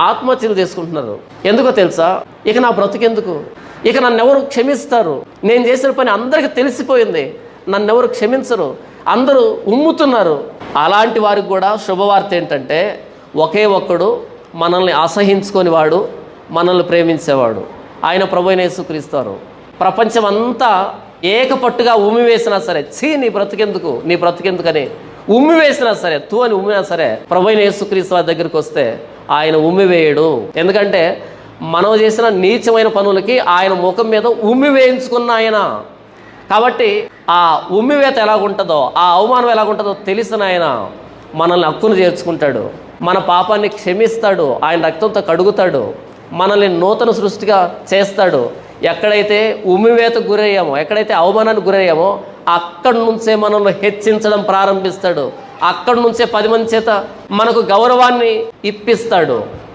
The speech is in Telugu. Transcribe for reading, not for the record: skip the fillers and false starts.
ఆత్మహత్యలు చేసుకుంటున్నారు. ఎందుకో తెలుసా? ఇక నా బ్రతుకెందుకు, ఇక నన్నెవరు క్షమిస్తారు, నేను చేసిన పని అందరికీ తెలిసిపోయింది, నన్నెవరు క్షమించరు, అందరూ ఉమ్ముతున్నారు. అలాంటి వారికి కూడా శుభవార్త ఏంటంటే, ఒకే ఒక్కడు మనల్ని అసహించుకొని వాడు, మనల్ని ప్రేమించేవాడు, ఆయన ప్రభువైన యేసుక్రీస్తు. ప్రపంచం అంతా ఏకపట్టుగా ఉమ్మివేసినా సరే, నీ బ్రతుకెందుకని ఉమ్మివేసినా సరే, అని ఉమ్మినా సరే, ప్రభువైన యేసుక్రీస్తు వారి దగ్గరికి వస్తే ఆయన ఉమ్మివేయడు. ఎందుకంటే మనం చేసిన నీచమైన పనులకి ఆయన ముఖం మీద ఉమ్మి వేయించుకున్న ఆయన. కాబట్టి ఆ ఉమ్మివేత ఎలాగుంటుందో, ఆ అవమానం ఎలాగుంటుందో తెలిసిన ఆయన మనల్ని హక్కును చేర్చుకుంటాడు, మన పాపాన్ని క్షమిస్తాడు, ఆయన రక్తంతో కడుగుతాడు, మనల్ని నూతన సృష్టిగా చేస్తాడు. ఎక్కడైతే ఉమ్మివేతకు గురయ్యామో, ఎక్కడైతే అవమానానికి గురయ్యామో అక్కడి నుంచే మనల్ని హెచ్చించడం ప్రారంభిస్తాడు. అక్కడి నుంచే 10 మంది చేత మనకు గౌరవాన్ని ఇప్పిస్తాడు.